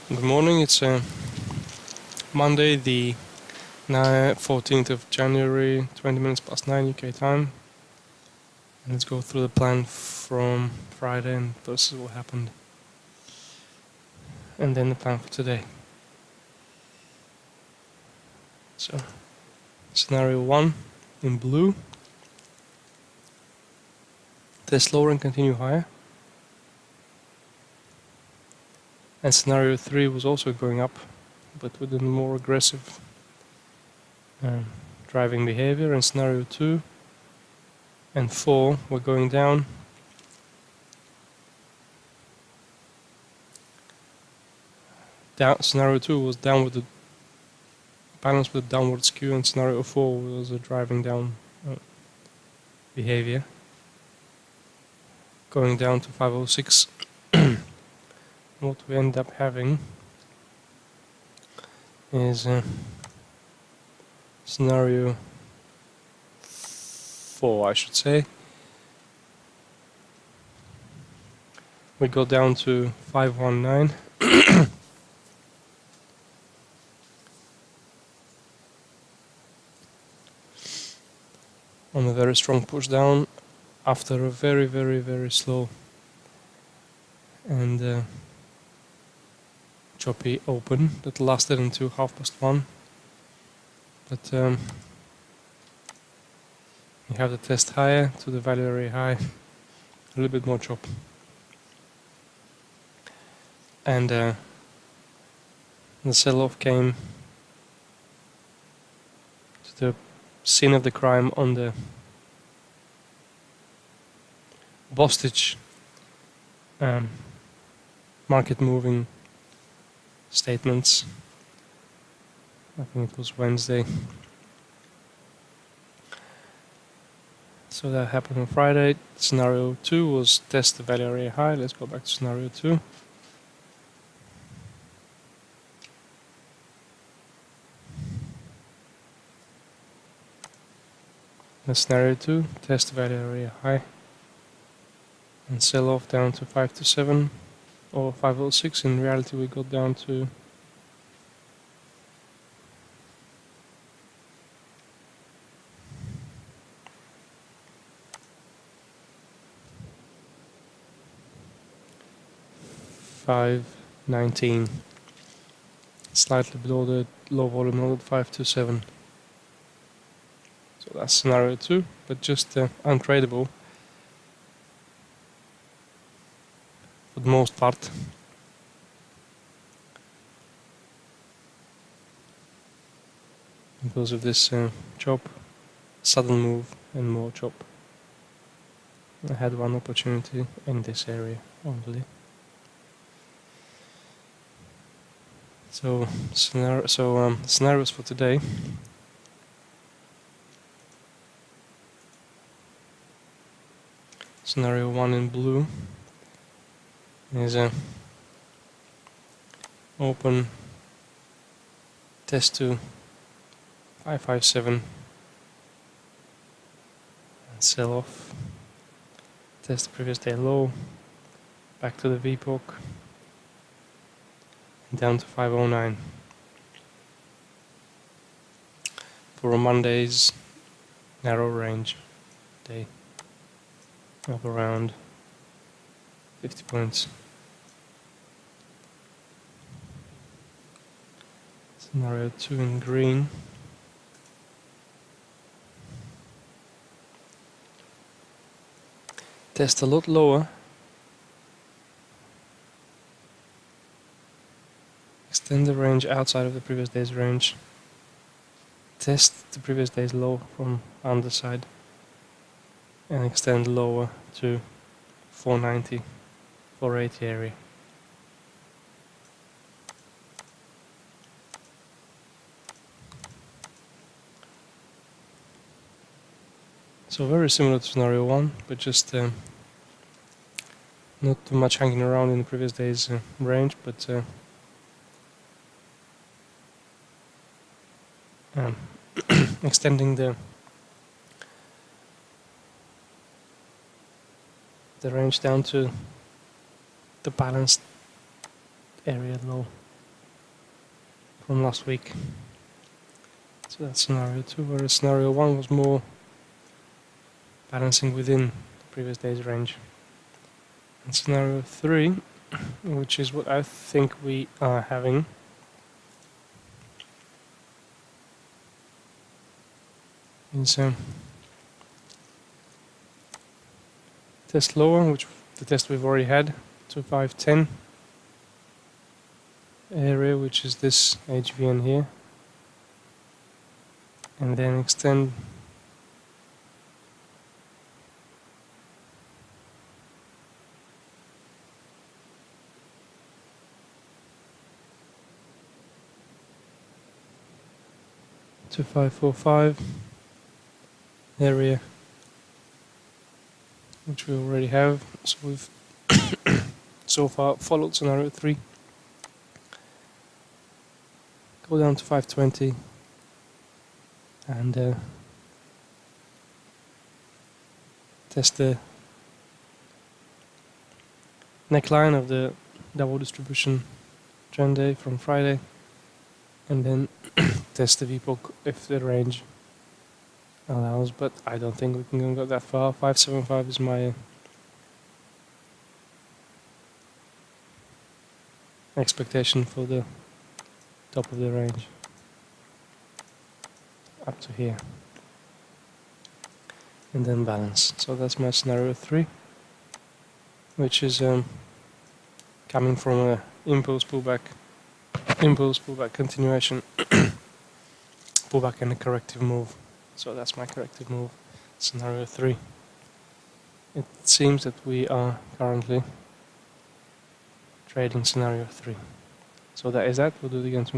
Good morning, it's Monday the 14th of January, 20 minutes past 9 UK time. And let's go through the plan from Friday and versus what happened. And then the plan for today. So, scenario 1 in blue. Test lower and continue higher. And scenario 3 was also going up, but with a more aggressive driving behavior. And scenario 2 and 4 were going down. Scenario 2 was down with the balance with downward skew, and scenario 4 was a driving down behavior, going down to 506. What we end up having is scenario 4, I should say. We go down to 519. On a very strong push down after a very slow and choppy open that lasted until 1:30. But we have the test higher to the value area high, a little bit more chop. And the sell-off came to the scene of the crime on the Bostage market moving statements. I think it was Wednesday. So that happened on Friday. Scenario 2 was test the value area high. Let's go back to scenario 2. Scenario 2, test the value area high and sell off down to 527 or 506. In reality, we got down to $519, slightly below the low volume node at 527. So that's scenario 2, but just untradable for the most part. Because of this chop, sudden move and more chop. I had one opportunity in this area only. So scenarios for today. Scenario 1 in blue is a open test to 557 and sell off, test the previous day low, back to the VPOC and down to 509 for a Monday's narrow range day of around 50 points. Scenario 2 in green. Test a lot lower. Extend the range outside of the previous day's range. Test the previous day's low from underside and extend lower to 490, 480 area. So very similar to scenario 1, but just not too much hanging around in the previous day's range, but extending the range down to the balanced area low. from last week. So that's scenario 2, whereas scenario 1 was more balancing within the previous day's range. And scenario 3, which is what I think we are having, is test lower, which the test we've already had, to 510 area, which is this HVN here, and then extend to 545 area, which we already have. So we've so far followed scenario 3. Go down to 520 and test the neckline of the double distribution trend day from Friday, and then test the VPOC if the range allows, but I don't think we can go that far. 575 is my expectation for the top of the range, up to here, and then balance. So that's my scenario 3, which is coming from a impulse pullback continuation, pullback and a corrective move. So that's my corrective move, scenario 3. It seems that we are currently trading scenario 3. So that is that. We'll do it again tomorrow.